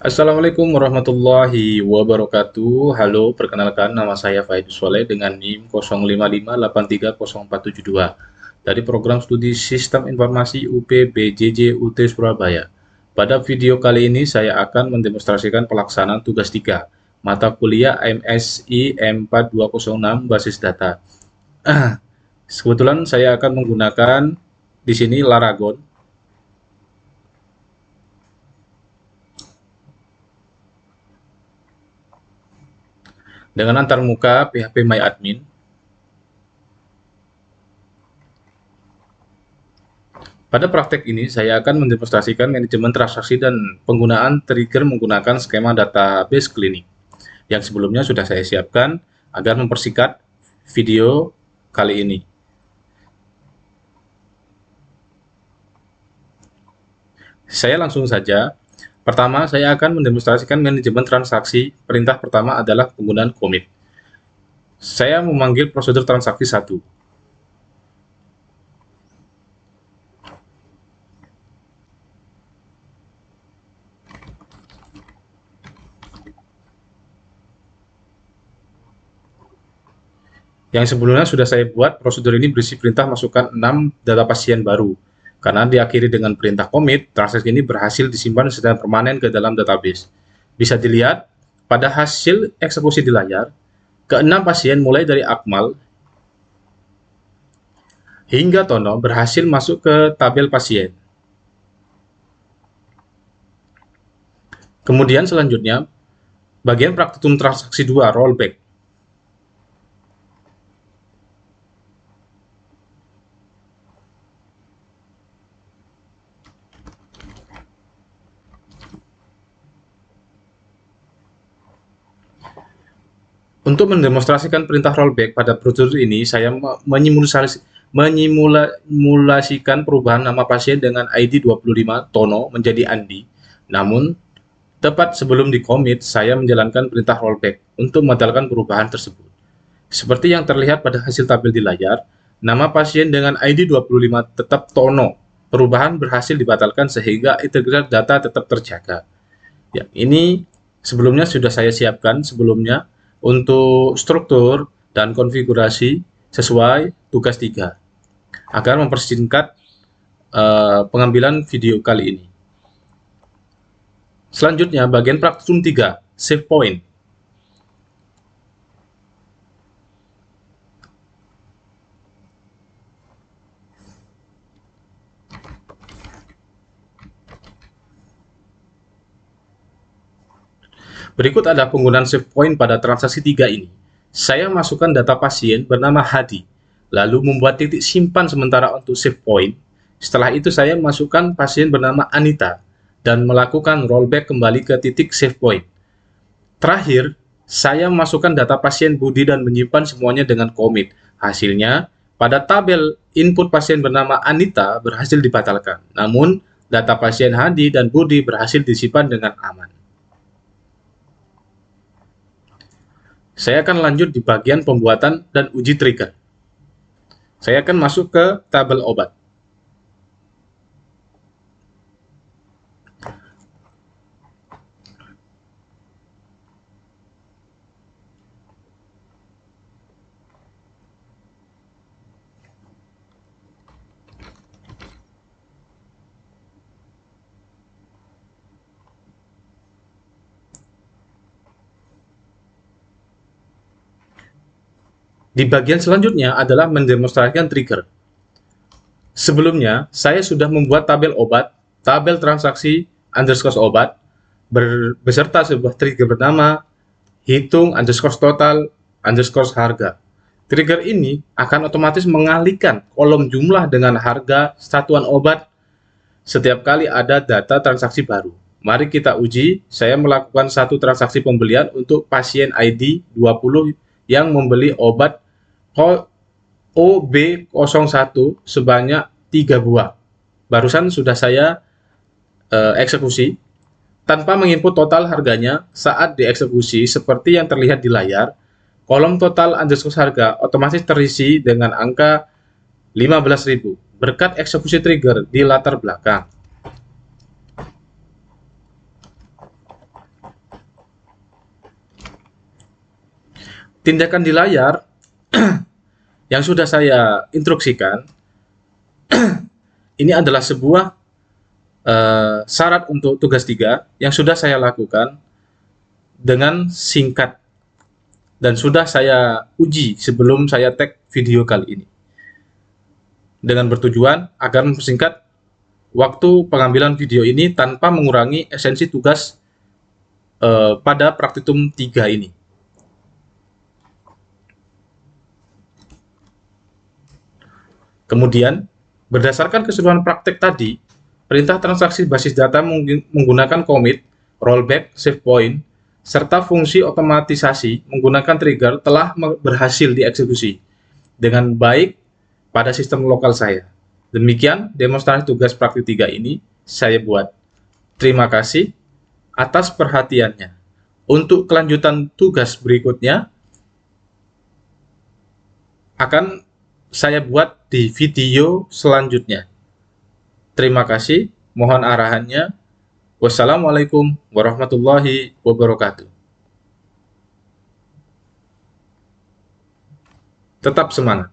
Assalamualaikum warahmatullahi wabarakatuh. Halo, perkenalkan nama saya Faidus Soleh dengan NIM 0558304772 dari program studi Sistem Informasi UPBJJ UT Surabaya. Pada video kali ini saya akan mendemonstrasikan pelaksanaan tugas 3 mata kuliah MSI M4206 Basis Data. Kebetulan saya akan menggunakan di sini Laragon dengan antarmuka PHP MyAdmin. Pada praktek ini, saya akan mendemonstrasikan manajemen transaksi dan penggunaan trigger menggunakan skema database klinik yang sebelumnya sudah saya siapkan agar mempersingkat video kali ini. Saya langsung saja. Pertama, saya akan mendemonstrasikan manajemen transaksi. Perintah pertama adalah penggunaan commit. Saya memanggil prosedur transaksi 1. Yang sebelumnya sudah saya buat, prosedur ini berisi perintah masukkan 6 data pasien baru. Karena diakhiri dengan perintah commit, transaksi ini berhasil disimpan secara permanen ke dalam database. Bisa dilihat pada hasil eksekusi di layar, keenam pasien mulai dari Akmal hingga Tono berhasil masuk ke tabel pasien. Kemudian selanjutnya, bagian praktikum transaksi 2 rollback. Untuk mendemonstrasikan perintah rollback pada prosedur ini, saya menyimulasikan perubahan nama pasien dengan ID 25 Tono menjadi Andi. Namun, tepat sebelum di-commit, saya menjalankan perintah rollback untuk membatalkan perubahan tersebut. Seperti yang terlihat pada hasil tabel di layar, nama pasien dengan ID 25 tetap Tono. Perubahan berhasil dibatalkan sehingga integritas data tetap terjaga. Ya, ini sebelumnya sudah saya siapkan sebelumnya untuk struktur dan konfigurasi sesuai tugas 3 agar mempersingkat pengambilan video kali ini. Selanjutnya, bagian praktikum 3, save point. Berikut ada penggunaan save point pada transaksi 3 ini. Saya masukkan data pasien bernama Hadi, lalu membuat titik simpan sementara untuk save point. Setelah itu saya masukkan pasien bernama Anita dan melakukan rollback kembali ke titik save point. Terakhir, saya masukkan data pasien Budi dan menyimpan semuanya dengan commit. Hasilnya, pada tabel input pasien bernama Anita berhasil dibatalkan. Namun, data pasien Hadi dan Budi berhasil disimpan dengan aman. Saya akan lanjut di bagian pembuatan dan uji trigger. Saya akan masuk ke tabel obat. Di bagian selanjutnya adalah mendemonstrasikan trigger. Sebelumnya, saya sudah membuat tabel obat, tabel transaksi underscore obat, beserta sebuah trigger bernama hitung underscore total underscore harga. Trigger ini akan otomatis mengalihkan kolom jumlah dengan harga satuan obat setiap kali ada data transaksi baru. Mari kita uji. Saya melakukan satu transaksi pembelian untuk pasien ID 20 yang membeli obat OB01 sebanyak 3 buah. Barusan sudah saya eksekusi tanpa menginput total harganya saat dieksekusi seperti yang terlihat di layar. Kolom total underscore harga otomatis terisi dengan angka 15.000 berkat eksekusi trigger di latar belakang. tindakan di layar yang sudah saya instruksikan ini adalah sebuah syarat untuk tugas 3 yang sudah saya lakukan dengan singkat dan sudah saya uji sebelum saya tag video kali ini, dengan bertujuan agar mempersingkat waktu pengambilan video ini tanpa mengurangi esensi tugas pada praktikum 3 ini. Kemudian, berdasarkan keseluruhan praktek tadi, perintah transaksi basis data menggunakan commit, rollback, save point, serta fungsi otomatisasi menggunakan trigger telah berhasil dieksekusi dengan baik pada sistem lokal saya. Demikian demonstrasi tugas praktik 3 ini saya buat. Terima kasih atas perhatiannya. Untuk kelanjutan tugas berikutnya akan saya buat di video selanjutnya. Terima kasih, mohon arahannya. Wassalamualaikum warahmatullahi wabarakatuh. Tetap semangat.